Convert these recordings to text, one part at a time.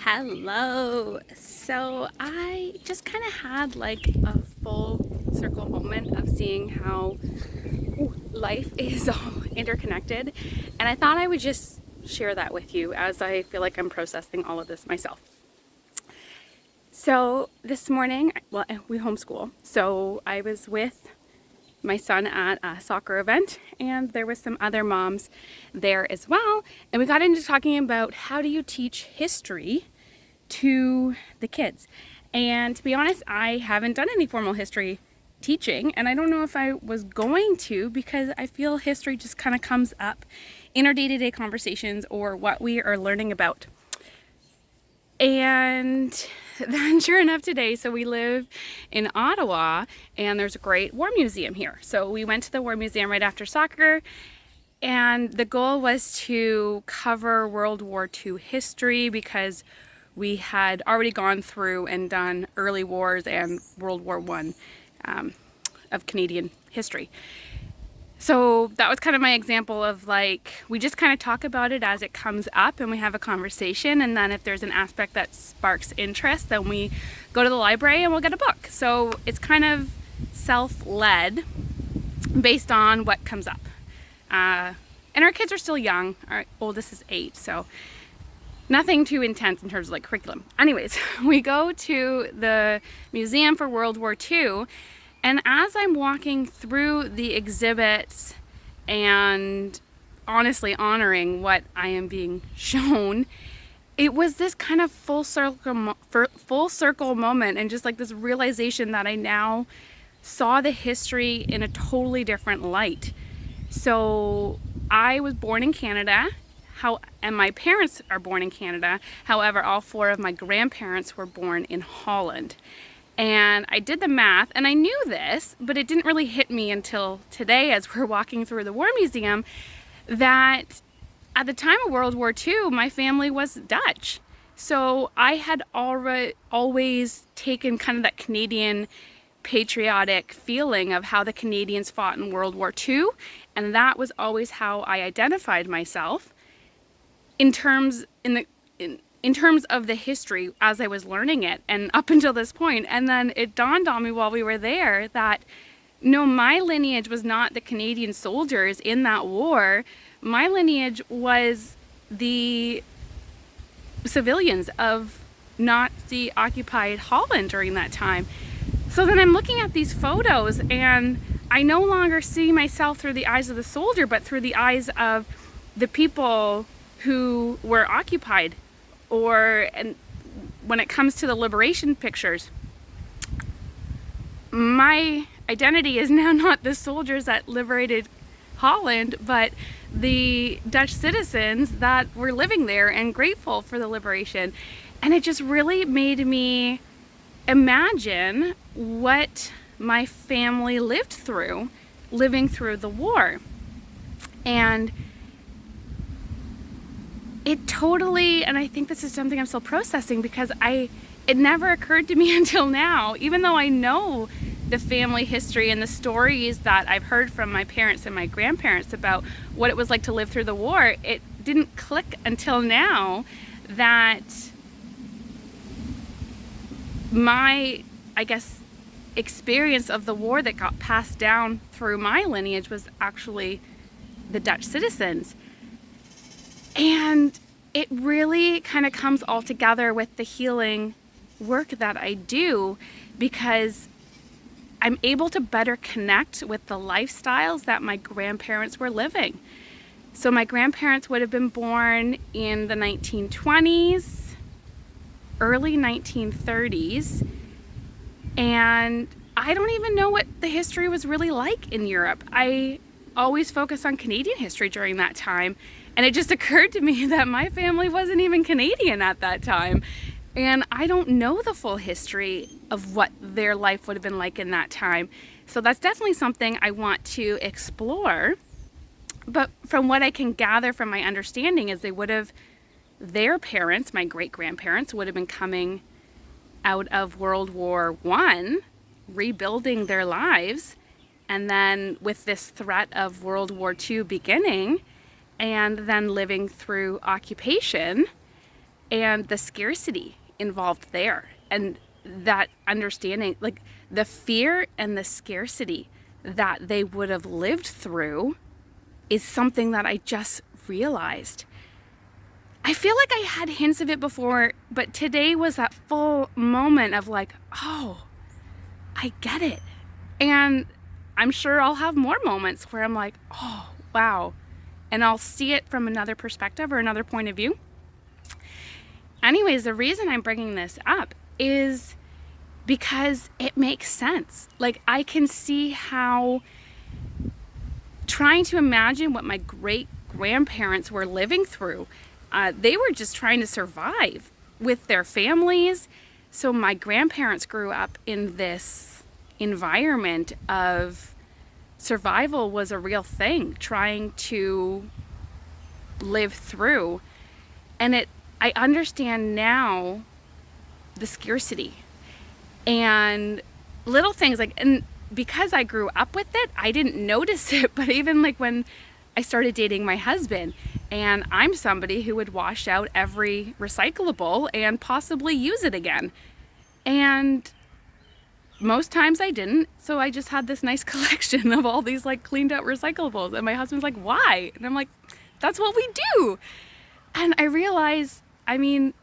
Hello. So I just kind of had like a full circle moment of seeing how life is all interconnected, and I thought I would just share that with you as I feel like I'm processing all of this myself. So this morning, well, we homeschool, so I was with my son at a soccer event, and there was some other moms there as well, and we got into talking about how do you teach history to the kids. And to be honest, I haven't done any formal history teaching, and I don't know if I was going to, because I feel history just kind of comes up in our day-to-day conversations or what we are learning about. And then sure enough today, so we live in Ottawa and there's a great war museum here. So we went to the war museum right after soccer, and the goal was to cover World War II history because we had already gone through and done early wars and World War I of Canadian history. So that was kind of my example of like, we just kind of talk about it as it comes up and we have a conversation, and then if there's an aspect that sparks interest, then we go to the library and we'll get a book. So it's kind of self-led based on what comes up. And our kids are still young. Our oldest is 8, so nothing too intense in terms of like curriculum. Anyways, we go to the Museum for World War II, and as I'm walking through the exhibits and honestly honoring what I am being shown, it was this kind of full circle moment, and just like this realization that I now saw the history in a totally different light. So I was born in Canada, and my parents are born in Canada. However, all 4 of my grandparents were born in Holland. And I did the math, and I knew this, but it didn't really hit me until today as we're walking through the War Museum, that at the time of World War II, my family was Dutch. So I had always taken kind of that Canadian patriotic feeling of how the Canadians fought in World War II, and that was always how I identified myself in terms of the history as I was learning it and up until this point. And then it dawned on me while we were there that no, my lineage was not the Canadian soldiers in that war. My lineage was the civilians of Nazi occupied Holland during that time. So then I'm looking at these photos, and I no longer see myself through the eyes of the soldier, but through the eyes of the people who were occupied. And when it comes to the liberation pictures, my identity is now not the soldiers that liberated Holland, but the Dutch citizens that were living there and grateful for the liberation. And it just really made me imagine what my family lived through, living through the war. And it totally, and I think this is something I'm still processing, because it never occurred to me until now, even though I know the family history and the stories that I've heard from my parents and my grandparents about what it was like to live through the war, it didn't click until now that my, I guess, experience of the war that got passed down through my lineage was actually the Dutch citizens. And it really kind of comes all together with the healing work that I do, because I'm able to better connect with the lifestyles that my grandparents were living. So my grandparents would have been born in the 1920s, early 1930s, and I don't even know what the history was really like in Europe. I always focused on Canadian history during that time, and it just occurred to me that my family wasn't even Canadian at that time, and I don't know the full history of what their life would have been like in that time. So that's definitely something I want to explore. But from what I can gather from my understanding is their parents, my great-grandparents, would have been coming out of World War I, rebuilding their lives, and then with this threat of World War II beginning, and then living through occupation, and the scarcity involved there, and that understanding, like the fear and the scarcity that they would have lived through, is something that I just realized. I feel like I had hints of it before, but today was that full moment of like, oh, I get it. And I'm sure I'll have more moments where I'm like, oh, wow. And I'll see it from another perspective or another point of view. Anyways, the reason I'm bringing this up is because it makes sense. Like, I can see how trying to imagine what my great grandparents were living through, they were just trying to survive with their families. So my grandparents grew up in this environment of survival was a real thing, trying to live through. And I understand now the scarcity and little things like, and because I grew up with it, I didn't notice it. But even like when I started dating my husband, and I'm somebody who would wash out every recyclable and possibly use it again. And most times I didn't, so I just had this nice collection of all these like cleaned out recyclables. And my husband's like, why? And I'm like, that's what we do. And I realize, I mean,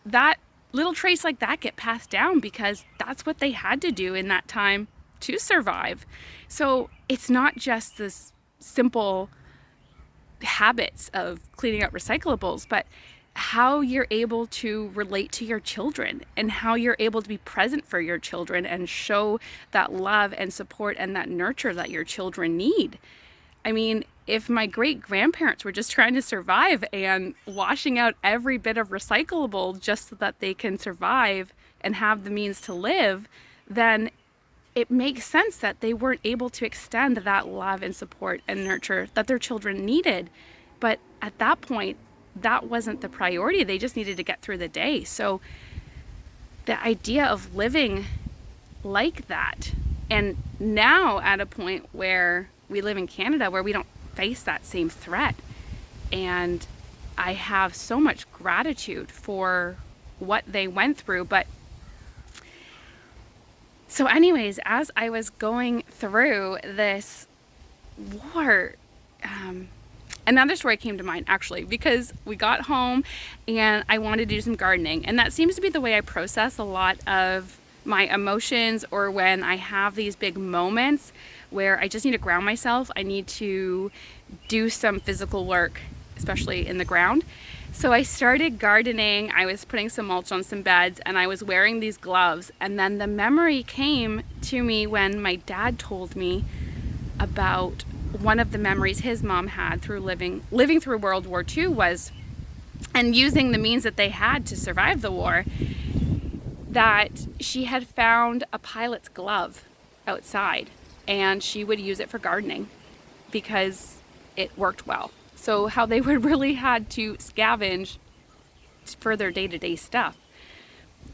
that little traits like that get passed down because that's what they had to do in that time to survive. So it's not just this simple habits of cleaning up recyclables, but how you're able to relate to your children and how you're able to be present for your children and show that love and support and that nurture that your children need. I mean, if my great grandparents were just trying to survive and washing out every bit of recyclable just so that they can survive and have the means to live, then it makes sense that they weren't able to extend that love and support and nurture that their children needed. But at that point, that wasn't the priority. They just needed to get through the day. So the idea of living like that, and now at a point where we live in Canada where we don't face that same threat, and I have so much gratitude for what they went through. But so anyways, as I was going through this war, another story came to mind actually, because we got home and I wanted to do some gardening, and that seems to be the way I process a lot of my emotions, or when I have these big moments where I just need to ground myself. I need to do some physical work, especially in the ground. So I started gardening. I was putting some mulch on some beds and I was wearing these gloves. And then the memory came to me when my dad told me about one of the memories his mom had through living through World War II was, and using the means that they had to survive the war, that she had found a pilot's glove outside and she would use it for gardening because it worked well. So how they would really had to scavenge for their day-to-day stuff.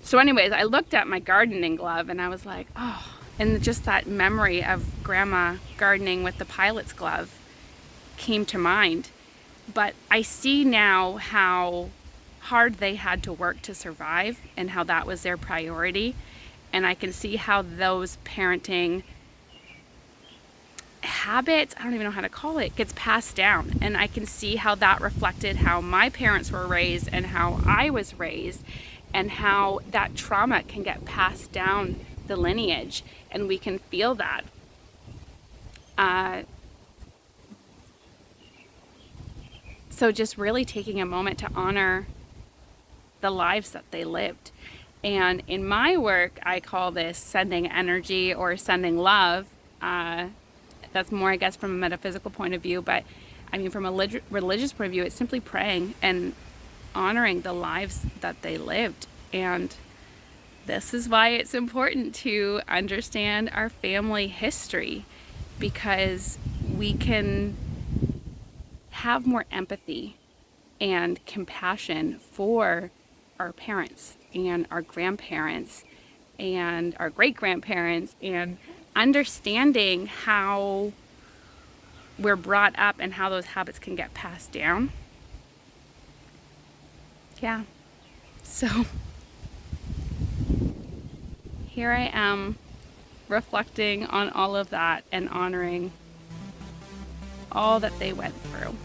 So anyways, I looked at my gardening glove and I was like, oh, and just that memory of grandma gardening with the pilot's glove came to mind. But I see now how hard they had to work to survive and how that was their priority. And I can see how those parenting habits, I don't even know how to call it, gets passed down. And I can see how that reflected how my parents were raised and how I was raised, and how that trauma can get passed down the lineage, and we can feel that. So just really taking a moment to honor the lives that they lived. And in my work, I call this sending energy or sending love. That's more, I guess, from a metaphysical point of view, but I mean, from a religious point of view, it's simply praying and honoring the lives that they lived. And this is why it's important to understand our family history, because we can have more empathy and compassion for our parents and our grandparents and our great-grandparents, and understanding how we're brought up and how those habits can get passed down. Yeah. So here I am reflecting on all of that and honoring all that they went through.